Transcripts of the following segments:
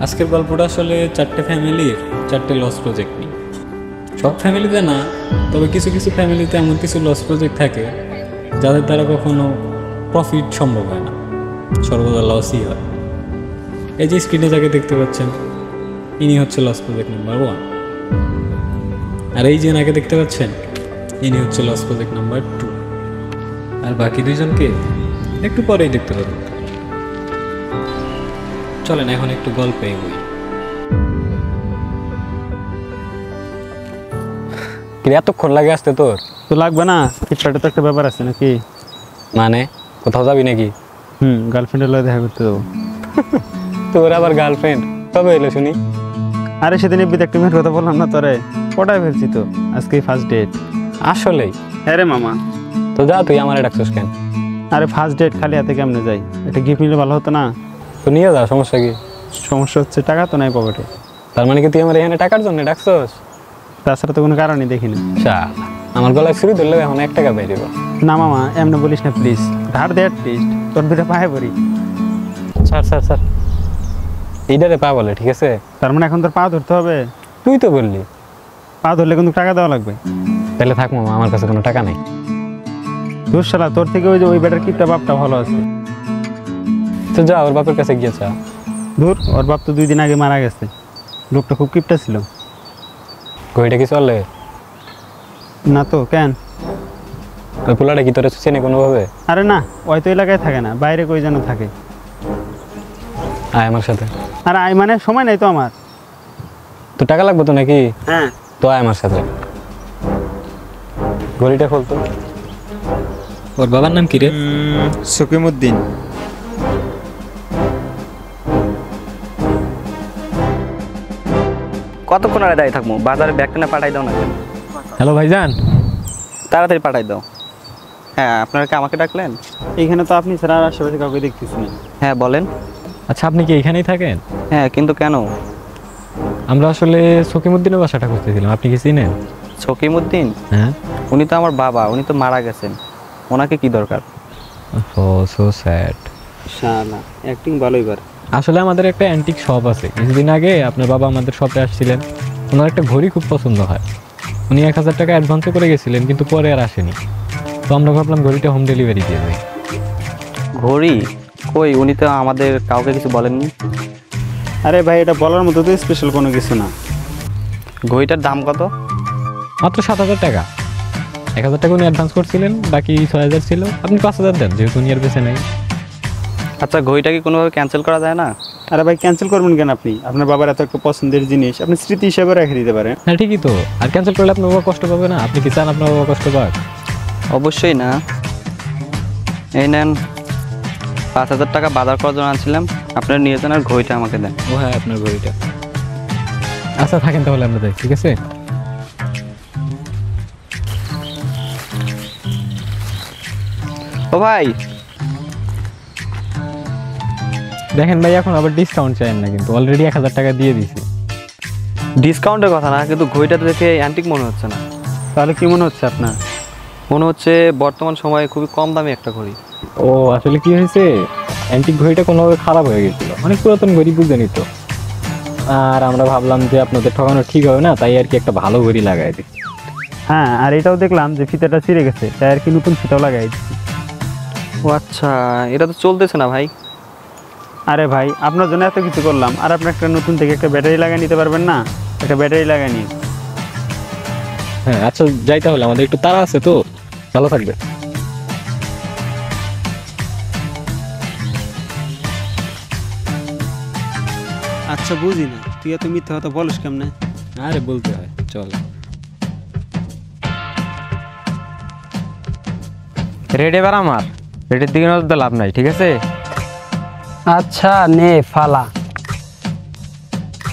আজকের গল্পটা আসলে চারটে ফ্যামিলির চারটে লস প্রজেক্ট নিয়ে। সব ফ্যামিলিতে না, তবে কিছু কিছু ফ্যামিলিতে এমন কিছু লস প্রজেক্ট থাকে যাদের দ্বারা কখনো প্রফিট সম্ভব হয় না, সর্বদা লসই হয়। এই যে স্ক্রিনে যাকে দেখতে পাচ্ছেন, ইনি হচ্ছে লস প্রজেক্ট নাম্বার 1। আর এই যে নাকে দেখতে পাচ্ছেন, ইনি হচ্ছে লস প্রজেক্ট নাম্বার 2। আর বাকি দুইজনকে একটু পরেই দেখতে পাবেন। চলেন এখন একটু গল্পে এগোই। এতক্ষণ লাগে আসতে? তোর তো লাগবে না, ফ্লিপকার্টে তো একটা ব্যাপার আছে নাকি? মানে কোথাও যাবি নাকি? গার্লফ্রেন্ডের লগে দেখা করতে যাবো। তোর আবার গার্লফ্রেন্ড কবে এলো শুনি? আরে সেদিন এফবিতে একটা মেয়ের কথা বললাম না তোরে, পটায় ফেলছি তো, আজকে ফার্স্ট ডেট। আসলেই? হ্যাঁ রে মামা। তো যা, তুই আমারে ডাকছিস কেন? আরে ফার্স্ট ডেট খালি হাতে কেমনে যাই, একটা গিফট নিলে ভালো হতো না? তো নিয়ে যা, সমস্যা কি? সমস্যা হচ্ছে টাকা তো নাই পকেটে। তার মানে কি তুই আমার এখানে টাকার জন্য ডাকছিস? তাছাড়া তো কোনো কারণই দেখিনি। আমার গলায় ছুরি ধরলে এখন 1 টাকা বেরিয়ে দেবো না মামা, এমনি বলিস না প্লিজ, ধার দে অ্যাটলিস্ট, তোর দুটো পায়ে পড়ি। স্যার এইটারে পা বলে, ঠিক আছে? তার মানে এখন তোর পা ধরতে হবে? তুই তো বললি পা ধরলে কিন্তু টাকা দেওয়া লাগবে। তাহলে থাক মামা, আমার কাছে কোনো টাকা নেই। দূর শালা, তোর থেকে ওই যে ওই বেটার কিপটা বাপটা ভালো আছে। তো যা, ওর বাপের কাছে গিয়েছা। দূর, ওর বাপ তো 2 দিন আগে মারা গেছে, লোকটা খুব কিপটা ছিল। ঘড়িটা কি চলে? না তো, কেন? ওই পোলাটা কি তোরে চেনে কোনোভাবে? আরে না, ওই তো এলাকায় থাকে না, বাইরে কই যেন থাকে। আয় আমার সাথে। আরে আই মানে সময় নাই তো আমার। তো টাকা লাগবে তো নাকি? হ্যাঁ। তো আয় আমার সাথে। ঘড়িটা খুলতো। ওর বাবার নাম কি রে? সকিমউদ্দিন। কতক্ষণ আর দাঁড়িয়ে থাকবো? বাজারে ব্যাগটা না পাঠাই দাও না। হ্যালো ভাইজান, তাড়াতাড়ি পাঠাই দাও। হ্যাঁ, আপনারা কি আমাকে ডাকলেন? এইখানে তো আপনি ছাড়া আর আশেপাশে কাউকে দেখতেছি না। হ্যাঁ বলেন। আচ্ছা আপনি কি এখানেই থাকেন? হ্যাঁ, কিন্তু কেন? আমরা আসলে সকিমউদ্দিনের বাসাটা খুঁজতেছিলাম, আপনি কি চিনেন? সকিমউদ্দিন? হ্যাঁ। উনি তো আমার বাবা, উনি তো মারা গেছেন, ওনাকে কি দরকার? ও সো স্যাড। শালা অ্যাক্টিং ভালোই পারে। আসলে আমাদের একটা অ্যান্টিক শপ আছে, কিছুদিন আগে আপনার বাবা আমাদের শপে আসছিলেন। ওনার একটা ঘড়ি খুব পছন্দ হয়, উনি 1000 টাকা অ্যাডভান্সও করে গেছিলেন, কিন্তু পরে আর আসেনি। তো আমরা ভাবলাম ঘড়িটা হোম ডেলিভারি দিয়ে দেয়। ঘড়ি? কই, উনি তো আমাদের কাউকে কিছু বলেননি। আরে ভাই, এটা বলার মতো তো স্পেশাল কোনো কিছু না। ঘড়িটার দাম কত? মাত্র 7000 টাকা। 1000 টাকা উনি অ্যাডভান্স করছিলেন, বাকি 6000 ছিল। আপনি 5000 দেন, যেহেতু উনি আর বেছে নেই। আচ্ছা, ঘড়িটা কি কোনোভাবে ক্যান্সেল করা যায় না? আরে ভাই, ক্যান্সেল করবেন কেন আপনি? আপনার বাবার এত একটা পছন্দের জিনিস আপনি স্মৃতি হিসেবে রেখে দিতে পারেন। হ্যাঁ ঠিকই তো, আর ক্যান্সেল করলে আপনার বাবা কষ্ট পাবে না? আপনি কি চান আপনার বাবা কষ্ট পাক? অবশ্যই না। এই নেন, 5000 টাকা বাজার করার জন্য আনছিলাম, আপনারা নিয়ে যান আর ঘড়িটা আমাকে দেন। ও হ্যাঁ, আপনার ঘড়িটা। আচ্ছা থাকেন তাহলে, আমরা যাই, ঠিক আছে? ও ভাই, দেখেন ভাই, এখন আবার ডিসকাউন্ট চাইেন না, কিন্তু অলরেডি 1000 টাকা দিয়ে দিছি। ডিসকাউন্টের কথা না, কিন্তু ঘড়িটা দেখে অ্যান্টিক মনে হচ্ছে না। তাহলে কি মনে হচ্ছে আপনার? মনে হচ্ছে বর্তমান সময়ে খুবই কম দামি একটা ঘড়ি। ও আসলে কি হয়েছে, অ্যান্টিক ঘড়িটা কোনোভাবে খারাপ হয়ে গেছিল, অনেক পুরাতন ঘড়ি বুঝে নিত। আর আমরা ভাবলাম যে আপনাদের ঠকানো ঠিক হবে না, তাই আর কি একটা ভালো ঘড়ি লাগাই দিই। হ্যাঁ, আর এটাও দেখলাম যে ফিতাটা ছিঁড়ে গেছে, তাই আর কি নতুন ফিতাও লাগাই দিচ্ছি। ও আচ্ছা, এটা তো চলতেছে না ভাই। আরে ভাই, আপনার জন্য এত কিছু করলাম, আর আপনি একটা নতুন থেকে একটা ব্যাটারি লাগিয়ে নিতে পারবেন না? একটা ব্যাটারি লাগিয়ে নিন। হ্যাঁ আচ্ছা যাই তাহলে, আমাদের একটু তাড়া আছে তো। ভালো থাকবে। আচ্ছা বুঝি না, তুই এত মিথ্যা কথা বলিস কেমনে? আরে বলতে হয়, চল। রেড এবার আমার, রেডের দিকে নজর দিয়ে লাভ নাই, ঠিক আছে? আচ্ছা নে ফালা।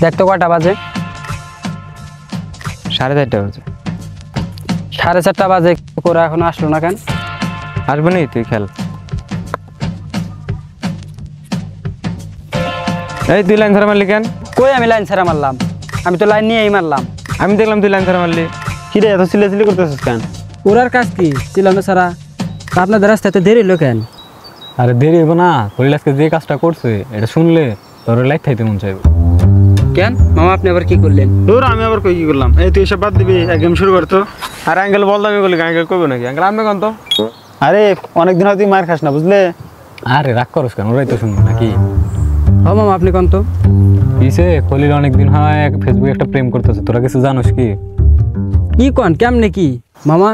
দেখতো কয়টা বাজে? 4:30 বাজে। 4:30 বাজে, করে এখনো আসলো না কেন? আসবো নি, তুই খেল। এই তুই লাইন ধরে মারলি কেন? কই আমি লাইন ছেড়া মারলাম? আমি তো লাইন নিয়েই মারলাম। আমি দেখলাম তুই লাইন ধরে মারলি। কি রে, এত চিল্লাচিল্লি করতেছিস কেন? ওরার কাজ কি চিলামে ছাড়া? আপনাদের রাস্তায় তো দেরি হলো কেন? আরে দেরি হইব না, হরিল আজকে যে কাজটা করছে এটা শুনলে তোর লাইট খাইতে মন চাইবে। কেন মামা আপনি আবার কি করলেন? তোর আমি আবার কই কি করলাম? এই তুই এসব বাদ দিবি, এক গেম শুরু কর তো। আর আঙ্কেল বলতাম বলি আঙ্কেল করবে নাকি আঙ্কেল আপনি কোন তো আরে অনেকদিন হয়তো তুই মার খাস না বুঝলে। আরে রাগ করস কেন, ওরাই তো শুনবো নাকি। হ মামা আপনি কোন তো? কিসে খলিল অনেকদিন হয় ফেসবুকে একটা প্রেম করতেছে, তোরা কিছু জানোস কি? কি কন কেমনে কি? মামা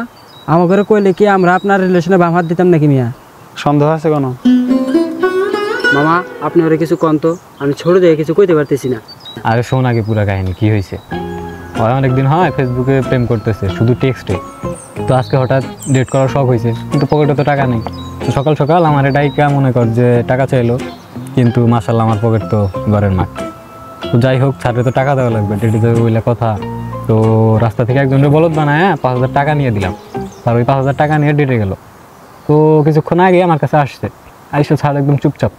আমার ঘরে কইলে কি আমরা আপনার রিলেশনে বাম হাত দিতাম নাকি মিয়া? সন্দেহ আছে কোনো? মামা আপনি ওরে কিছু কন তো, আমি ছোট দেখে কিছু কইতে পারতেছি না। আরে শোন আগে পুরা কাহিনী কি হয়েছে। ওরা অনেকদিন হয় ফেসবুকে প্রেম করতেছে শুধু টেক্সটে। তো আজকে হঠাৎ ডেট করার শখ হয়েছে, কিন্তু পকেটে তো টাকা নেই। তো সকাল সকাল আমার ডাইকা মনে কর যে টাকা চাইলো, কিন্তু মাশাল্লাহ আমার পকেট তো ঘরের মাঠ। তো যাই হোক ছাড়ে তো টাকা দেওয়া লাগবে, ডেটে দেবে বলে কথা। তো রাস্তা থেকে একজনের বলদ বানায় 5,000 টাকা নিয়ে দিলাম, আর ওই 5,000 টাকা নিয়ে ডেটে গেল। তো কিছুক্ষণ আগে আমার কাছে আসছে, আইসো ছাড় একদম চুপচাপ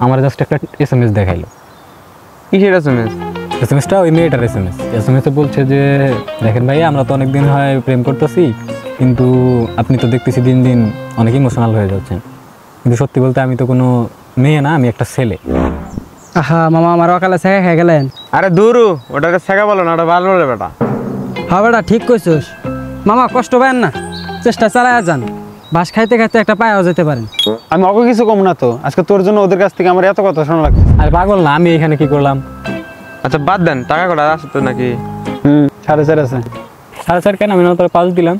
আমার জাস্ট একটা SMS দেখাইলো। কিসের এসএমএস? এসএমএসটা ওই মেয়েটার এসএমএসে বলছে যে দেখেন ভাই আমরা তো অনেক দিন হয় প্রেম করতেছি, কিন্তু আপনি তো দেখতেছি দিন দিন অনেক ইমোশনাল হয়ে যাচ্ছেন। কিন্তু সত্যি বলতে আমি তো কোনো মেয়ে না, আমি একটা ছেলে। আহা মামা আমার অকালে শেখা খেয়ে গেলেন। আরে দূরু ওটাকে শেখা বলো না, ওটা ভালো বলে বেটা। হ্যাঁ বেটা ঠিক কইছস। মামা কষ্ট পায় না, চেষ্টা চালায়া যান, বাস খাইতে খাইতে একটা পায়াও যেতে পারেন। আমি অত কিছু কম না তো, আজকে তোর জন্য ওদের কাছ থেকে আমার এত কথা শোনা লাগছে। আর পাগল না আমি, এখানে কি করলাম? আচ্ছা বাদ দেন, টাকা কটা আছে তো নাকি? 4.5 আছে। 4.5 কেন, আমি না তোর 5 দিলাম।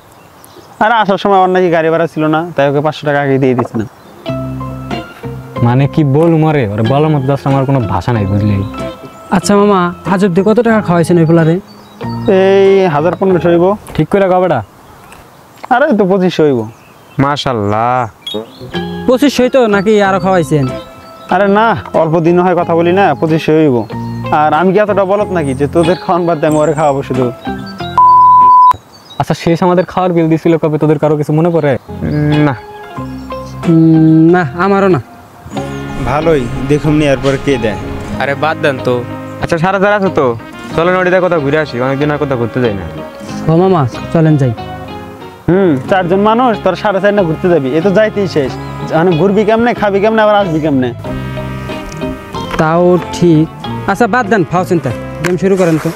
আরে আসার সময় আমার নাকি গাড়ি ভাড়া ছিল না, তাই ওকে 500 টাকা আগে দিয়ে দিয়েছিলাম। মানে কি বল মরে ওরা বলার মতো জাস্ট আমার কোনো ভাষা নাই বুঝলি। আচ্ছা মামা আজ অব্দি কত টাকা খাওয়াইছেন ওই ফুলারে? এই 1,500 হইব। ঠিক করে কবেটা? আরে তো 2500 হইব। মাশাআল্লাহ 2500 তো নাকি আরো খাওয়াইছেন? আরে না অল্প দিন হয় কথা বলি না, 2500 হইব। আর আমি কি এতটা বলত নাকি যে তোদের খাওয়ান বাদ দিয়ে আমি ওরে খাওয়াবো শুধু? আচ্ছা শেষ আমাদের খাওয়ার বিল দিছিল কবে, তোদের কারো কিছু মনে পড়ে? না না আমারও না। ভালোই দেখুন নি এরপর কে দেয়। আরে বাদ দেন তো। আচ্ছা 4,000 আছে তো, চলো নদীতে কোথাও ঘুরে আসি, অনেকদিন আর কোথাও ঘুরতে যাই না। ও মামা চলেন যাই। 4জন মানুষ তোর 4.5 না ঘুরতে যাবি, এ তো যাইতেই শেষ। মানে ঘুরবি কেমনে, খাবি কেমনে, আবার আসবি কেমনে? তাও ঠিক। আচ্ছা বাদ দেন ফাও চিন্তা, গেম শুরু করেন তো।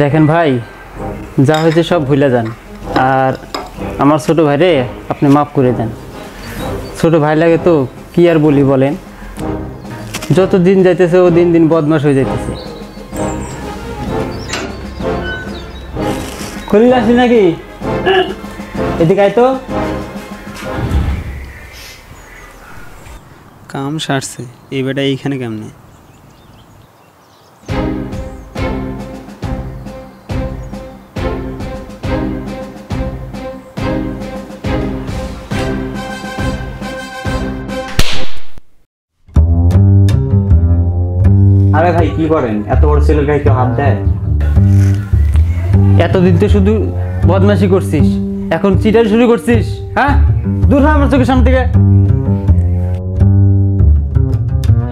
দেখেন ভাই, যা হয়েছে সব ভুলে যান, আর আমার ছোট ভাইরে আপনি মাফ করে দেন। ছোট ভাই লাগে তো কি আর বলি বলেন, যত দিন যাইতেছে ও দিন দিন বদমাশ হয়ে যাইতেছে। খলিল আসলি নাকি? এদিকে আয় তো। কাম সারছে এই বেটা এইখানে কেমনে? আরে ভাই কি করেন, এত বড় ছেলের গায়ে কেউ হাত দেয়? এতদিন তো শুধু বদমাশি করছিস, এখন চিটারি শুরু করছিস? হ্যাঁ দূর হয় আমার চোখের সামনে থেকে।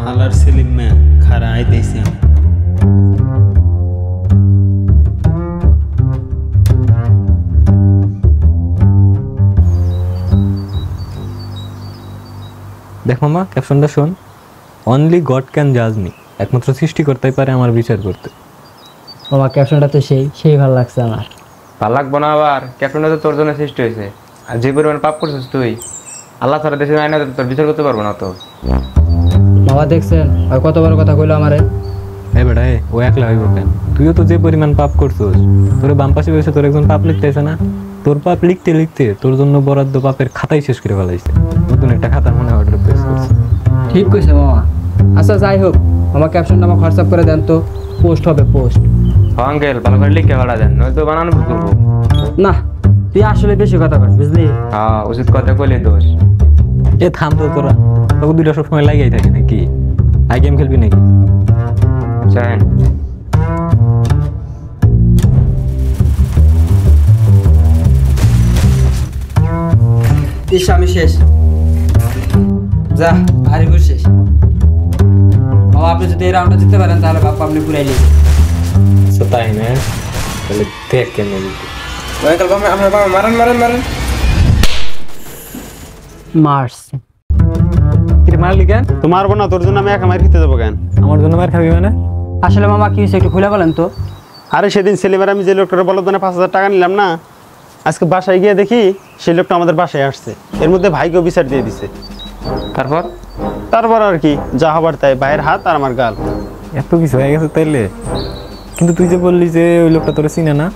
হালার সেলিম মে খারা আইতেছি আমি। দেখ মামা ক্যাপশনটা শোন, অনলি গড ক্যান জাজ মি, একমাত্র সৃষ্টিকর্তাই পারে আমার বিচার করতে। বাবা ক্যাপশনটা তো সেই ভালো লাগছে আমার। ভাল লাগবো না আবার, ক্যাপ্টেনটা তো তোর জন্য সৃষ্টি হয়েছে, আর যে পরিমাণ পাপ করছিস তুই, আল্লাহ ছাড়া দেশের আইনা তোর বিচার করতে পারবো না তো। বাবা দেখছেন ওই কত বড় কথা কইলো আমারে। বেটা ও একলা হইব কেন? তুইও তো যে পরিমাণ পাপ করছিস, তোর বাম পাশে বসে তোর একজন পাপ লিখতেছে না, তোর পাপ লিখতে লিখতে তোর জন্য বরাদ্দ পাপের খাতাই শেষ করে ফেলাইছে। নতুন একটা খাতা মনে অর্ডার প্লেস করছে। ঠিক কইছে মামা। আচ্ছা যাই হোক, আমার ক্যাপশনটা আমার হোয়াটসঅ্যাপ করে দেন তো, পোস্ট হবে পোস্ট। আঙ্কেল ভালো করে লিখে ভাড়া দেন, নয়তো বানানো ভুল করবো। না তুই আসলে বেশি কথা বল বুঝলি। হ্যাঁ উচিত কথা কইলে দোষ। এ থাম তো তোরা, তোকে দুইটা সবসময় লাগিয়েই থাকে নাকি? আই গেম খেলবি নাকি? চান ইস আমি শেষ, যা হারি শেষ। বাবা আপনি যদি এই রাউন্ডটা জিততে পারেন তাহলে বাপ্পা আপনি পুরাই নিন। তাই না? তাহলে দেখ কেন আঙ্কেল বাবা আমার বাবা মারেন মারেন মারেন। মারছে। কি মারলি কেন? তো মারবো না, তোর জন্য আমি একা মার খেতে যাবো কেন? আমার জন্য মার খাবি মানে? আসলে মামা কি হয়েছে একটু খুলে বলেন তো। আরে সেদিন সেলিমের আমি যে লোকটার বলদানে 5,000 টাকা নিলাম না, আজকে বাসায় গিয়ে দেখি সেই লোকটা আমাদের বাসায় আসছে। এর মধ্যে ভাইকেও বিচার দিয়ে দিছে। তারপর তারপর আর কি, যা হবার তাই, ভাইয়ের হাত আর আমার গাল। এত কিছু হয়ে গেছে তাইলে? কিন্তু তুই যে বললি যে ওই লোকটা তোরে চিনে না।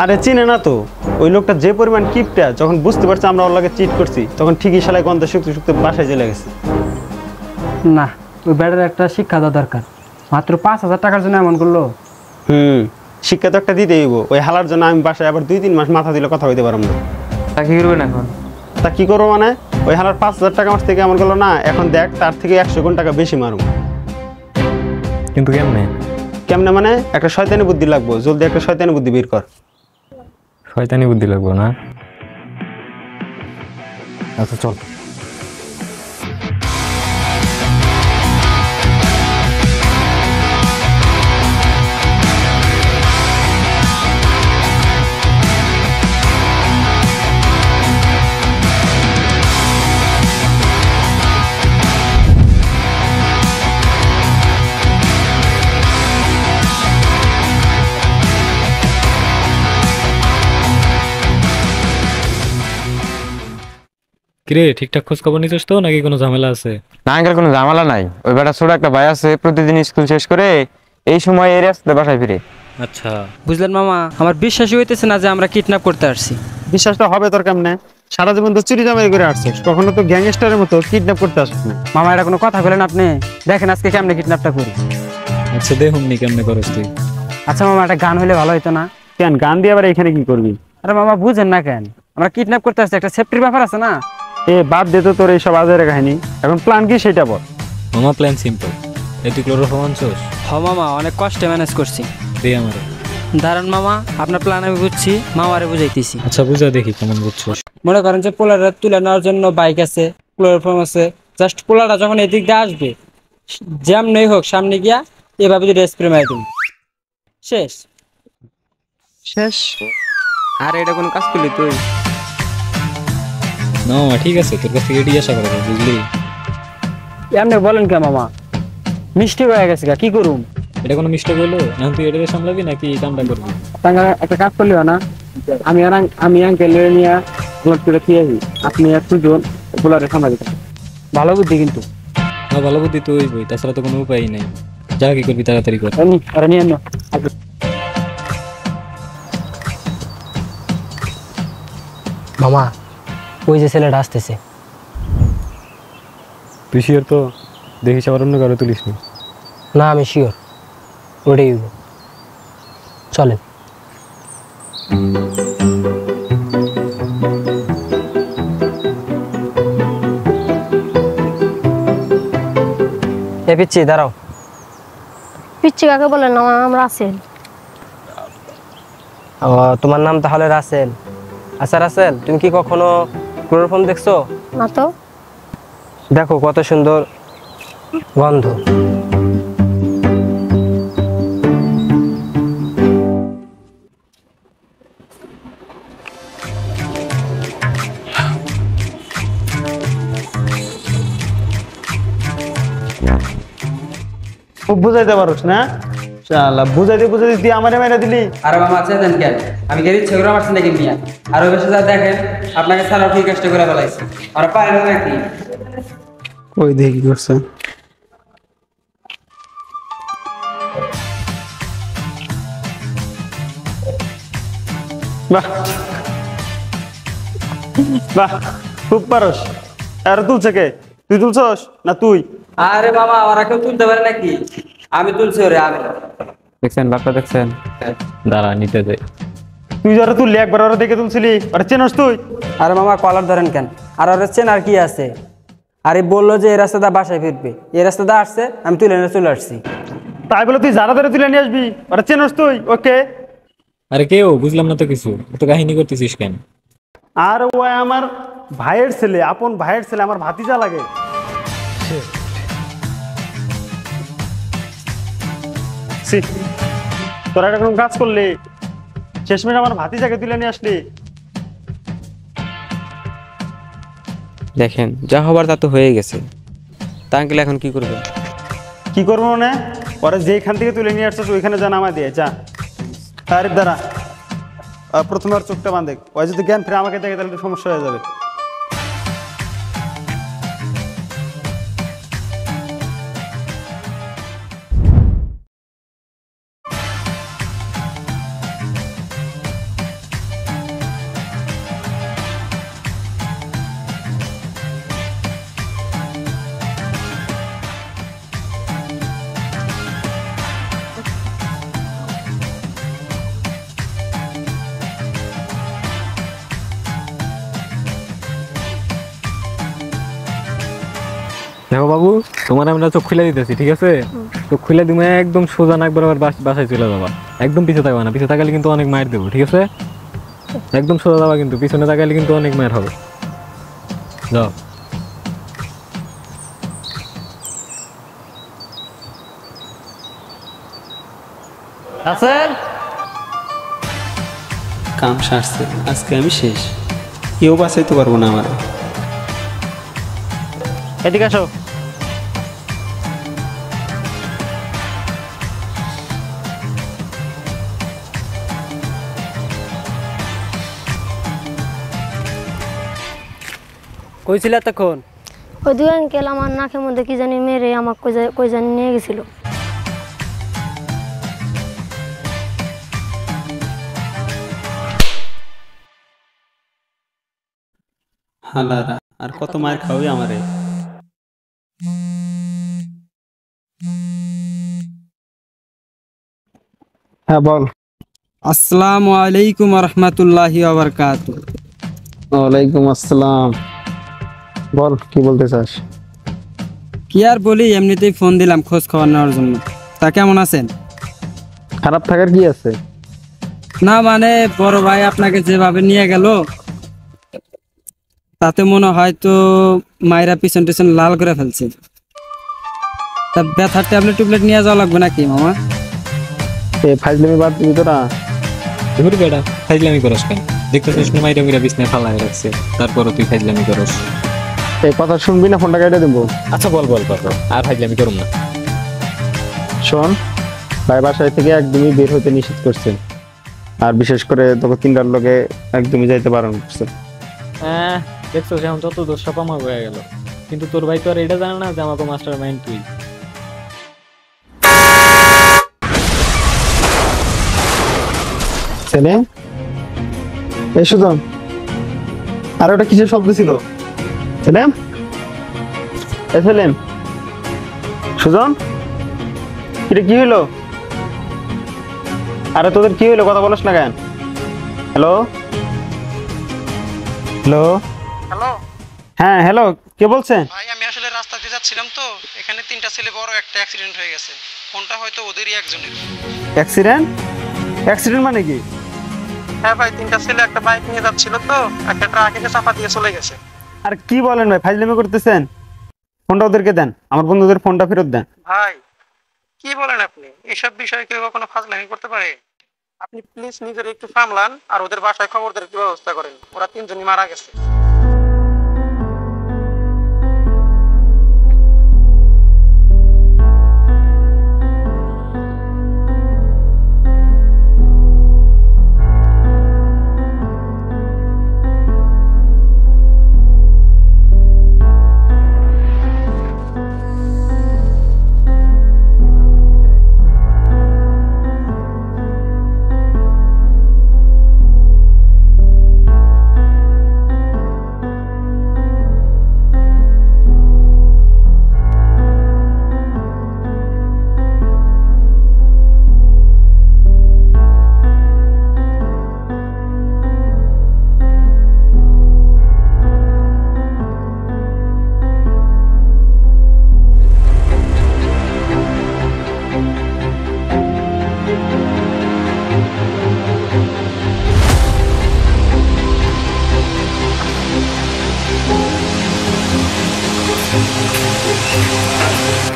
আরে চিনে না তো, ওই লোকটা যে পরিমাণ কিপটা, যখন বুঝতে পারছে আমরা ওর লাগে চিট করছি তখন ঠিকই শালাই গন্ধে শুকতে শুকতে বাসায় চলে গেছে। না, ওই ব্যাটার একটা শিক্ষা দেওয়া দরকার। মাত্র 5,000 টাকার জন্য এমন করলো। শিক্ষা তো একটা দিতেই হইব। ওই হালার জন্য আমি বাসায় আবার 2-3 মাস মাথা দিলে কথা হইতে পারলাম না। তা কি করবেন এখন? তা কি করবো মানে, ওই হালার 5,000 টাকা আমার থেকে এমন করলো না, এখন দেখ তার থেকে 100 গুণ টাকা বেশি মারুম। কিন্তু কেমনে? কেমনে মানে, একটা শয়তানি বুদ্ধি লাগবো। জলদি একটা শয়তানি বুদ্ধি বের কর। শয়তানি বুদ্ধি লাগবো না? আচ্ছা চল। কিরে, ঠিকঠাক খোঁজ খবর নিছিস তো নাকি কোনো ঝামেলা আছে? না আঙ্কেল, কোনো ঝামেলা নাই। ওই বেটা ছোট একটা ভাই আছে, প্রতিদিন স্কুল শেষ করে এই সময় এই রাস্তায় বাসায় ফিরে। আচ্ছা, বুঝলেন মামা, আমার বিশ্বাসই হইতেছে না যে আমরা কিডন্যাপ করতে আসছি। বিশ্বাসটা হবে তোর কেমনে? সারা জীবন তো চুরি জামাই করে আসছিস, কখনো তো গ্যাংস্টারের মতো কিডন্যাপ করতে আসিস না। মামা এটা কোনো কথা বলেন আপনি? দেখেন আজকে কেমনে কিডন্যাপটা করি। আচ্ছা দেখুন নি কেমনে করস তুই। আচ্ছা মামা, একটা গান হলে ভালো হতো না? কেন গান দিয়ে আবার এখানে কি করবি? আরে মামা বুঝেন না কেন, আমরা কিডন্যাপ করতে আসছি, একটা সেফটির ব্যাপার আছে না? এ বাদ দে তো তোর এইসব আজের কাহিনী, এখন প্ল্যান কি সেটা বল। মামা প্ল্যান সিম্পল। এই তুই ক্লোরোফর্ম আনছস? হ মামা, অনেক কষ্টে ম্যানেজ করছি। দে আমারে। দাঁড়ান মামা, আপনার প্ল্যান আমি বুঝছি, মামারে বুঝাইতেছি। আচ্ছা বুঝা দেখি কেমন বুঝছস। মনে করেন যে পোলারটা তুলে নেওয়ার জন্য বাইক আছে, ক্লোরোফর্ম আছে। জাস্ট পোলারটা যখন এদিক দিয়ে আসবে, যেমনই হোক সামনে গিয়া এভাবে যদি স্প্রে মারি দিন, শেষ। শেষ? আর এটা কোনো কাজ করলি তুই? না মামা ঠিক আছে, তোর কাছ থেকে এটাই আশা করা যায়, বুঝলি? এমনি বলেন কে মামা, মিষ্টি হয়ে গেছে কি করুম? এটা কোনো মিস্টেক হলো? এখন তুই এটাকে সামলাবি নাকি এই কামটা করবি? একটা কাজ করলিও না, আমি আঙ্কেল নিয়ে ব্লড করে খেয়ে আপনি এক দুজন বোলারে সামলা দিতে। ভালো বুদ্ধি কিন্তু। হ্যাঁ ভালো বুদ্ধি তো ওই বই, তাছাড়া তো কোনো উপায়ই নাই। যা কি করবি তাড়াতাড়ি কর। আরে নিয়ে আনো। মামা, ওই যে ছেলেটা আসতেছে। তুই শিওর তো? দেখিস আবার অন্য কারো তুলিস নি। না আমি শিওর, ওটাই চলেন। এ পিচ্ছি দাঁড়াও। পিচ্ছি কাকে বলেন? আমরা রাসেল। ও, তোমার নাম তাহলে রাসেল? আচ্ছা রাসেল, তুমি কি কখনো ক্লোরোফর্ম দেখছো? না তো। দেখো কত সুন্দর গন্ধ। খুব বুঝাইতে পারোস না? শালা বুঝাইতে বুঝাইতে তুই আমারে মেরে দিলি। আরে মামা চেতেন কেন? আমি গেরি ইচ্ছে করে মারছি নাকি মিয়া? আর ওই বেশি যা দেখেন, আপনাকে ছাড়াও ঠিক কাজটা করে ফেলাইছি। আর পারেন নাকি? ওই দেখি কি করছে। বাহ বাহ, খুব পারস। আর তুলছে কে? তুই তুলছস না তুই? আরে মামা, আমার কেউ তুলতে পারে নাকি? আমি তুলছি ওরে। আমি দেখছেন বাপটা, দেখছেন? দাঁড়া নিতে দে। তুই যারা তুললি একবার ওরা দেখে তুলছিলি, ওরা চেনস তুই? আরে মামা কলার ধরেন কেন? আর ওর চেন আর কি আছে? আরে বললো যে এই রাস্তাটা বাসায় ফিরবে, এই রাস্তাটা আসছে, আমি তুলে নিয়ে চলে আসছি। তাই বলে তুই যারা ধরে তুলে নিয়ে আসবি? ওরা চেনস তুই? ওকে। আরে কেউ বুঝলাম না তো কিছু, তো কাহিনী করতেছিস কেন? আর ও আমার ভাইয়ের ছেলে, আপন ভাইয়ের ছেলে, আমার ভাতিজা লাগে। তোরা একটা কোনো কাজ করলি? শেষমেশ আমার ভাতিজাকে তুলে নিয়ে আসলি। দেখেন যা হবার তা তো হয়ে গেছে, তা আঙ্কেল এখন কি করবেন? কি করবো মানে? পরে যেখান থেকে তুলে নিয়ে আসছিস ওইখানে যা নামা দিয়ে যা। আরে দাঁড়া, প্রথমে আর চোখটা বাঁধে, ওই যদি জ্ঞান ফিরে আমাকে দেখে তাহলে একটু সমস্যা হয়ে যাবে। দেখো বাবু, তোমার আমরা চোখ খুলে দিতেছি, ঠিক আছে? চোখ খুলে তুমি একদম সোজা নাক বরাবর বাসায় চলে যাবা। একদম পিছে থাকবা না, পিছে তাকালে কিন্তু অনেক মায়ের দেবো, ঠিক আছে? একদম সোজা যাবা, কিন্তু পিছনে তাকালে কিন্তু অনেক মায়ের হবে। যাও। রাসেল, কাম সারছে, আজকে আমি শেষ, কেউ বাঁচাইতে পারবো না আমার। এদিকে আসো। কইছিল এতক্ষণ? ওই দুই আঙ্কেল আমার নাকের মধ্যে কি জানি মেরে আমার কই জানি নিয়ে গেছিল। হালারা, আর কত মায়ের খাওয়াই আমারে। হ্যাঁ বল। আসসালামু আলাইকুম রহমতুল্লাহি ওয়া বারাকাতুহু। ওয়ালাইকুম আসসালাম। বল, কি বলতে চাস? কি আর বলি, এমনিতেই ফোন দিলাম খোঁজ খবর নেওয়ার জন্য। তা কেমন আছেন? খারাপ থাকার কি আছে? না মানে বড় ভাই আপনাকে যেভাবে নিয়ে গেল তাতে মনে হয় তো মায়েরা পিছন টিছন লাল করে ফেলছে। তা ব্যথার ট্যাবলেট টুবলেট নিয়ে যাওয়া লাগবে নাকি মামা? ফাইজলামি বাদ দিবি তোরা? দেখুন বেটা, ফাইজলামি করস কেন? দেখতেছিস না মাইরা মিরা বিছনায় ফালায় রাখছে, তারপরও তুই ফাইজলামি করস। এই কথা শুনবি না, ফোনটা কেটে দেবো। আচ্ছা বল বল বল, আর ফাইজলামি করুম না। শোন, ভাই বাসায় থেকে একদমই বের হতে নিষেধ করছে, আর বিশেষ করে তোকে তিনটার লোকে একদমই যাইতে বারণ করছে। হ্যাঁ দেখছো, এখন যত দোষ সব আমার হয়ে গেল, কিন্তু তোর ভাই তো আর এটা জানে না যে আমাকে মাস্টার মাইন্ড তুই। ছেলে, এই সুজন, আর ওটা কিসের শব্দ ছিল? ছেলেম, এ ছেলেম, সুজন, এটা কি হইলো? আরে তোদের কি হইলো, কথা বলিস না কেন? হ্যালো হ্যালো হ্যালো হ্যাঁ হ্যালো, কে বলছেন? ভাই, আমি আসলে রাস্তা দিয়ে যাচ্ছিলাম তো, এখানে তিনটা ছেলে বড় একটা অ্যাক্সিডেন্ট হয়ে গেছে। ফোনটা হয়তো ওদেরই একজনের। অ্যাক্সিডেন্ট? অ্যাক্সিডেন্ট মানে কি? হ্যাঁ ভাই, তিনটা ছেলে একটা বাইক নিয়ে যাচ্ছিল তো, একটা ট্রাক এসে চাপা দিয়ে চলে গেছে। আর কি বলেন ভাই, ফাইজলামি করতেছেন? ফোনটা ওদেরকে দেন, আমার বন্ধুদের ফোনটা ফেরত দেন। ভাই কি বলেন আপনি? এসব বিষয়ে কেউ কখনো ফাজলামি করতে পারে? আপনি প্লিজ নিজের একটু সামলান, আর ওদের বাসায় খবর দেওয়ার কি ব্যবস্থা করেন। ওরা তিনজনই মারা গেছে।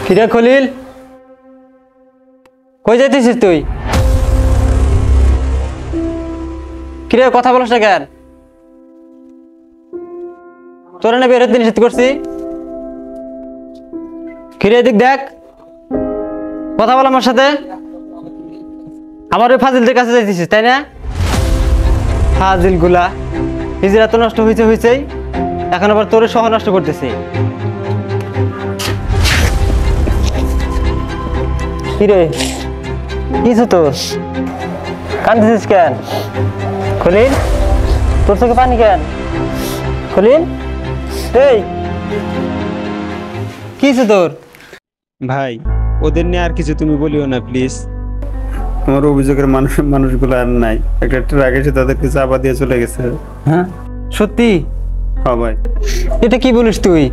কিরে খলিল, কই যাইতেছিস তুই? কিরে কথা বলিস না কেন? তোরা না বের হতে নিষেধ করছি? কিরে এদিক দেখ, কথা বল আমার সাথে। আমার ওই ফাজিলদের কাছে যাইতেছিস তাই না? ফাজিল গুলা নিজেরা তো নষ্ট হয়েছেই, এখন আবার তোর সহ নষ্ট করতেছে। কিরে কিছু তোর কান্দিস কেন? খলিল, তোর চোখে পানি কেন? খলিল, এই কিছু তোর? ভাই ওদের নিয়ে আর কিছু তুমি বলিও না প্লিজ। আমার অভিযোগের মানুষগুলো আর নাই, একটা ট্রাক এসে তাদেরকে চাপা দিয়ে চলে গেছে। হ্যাঁ সত্যি? হ্যাঁ ভাই। এটা কি বলিস তুই?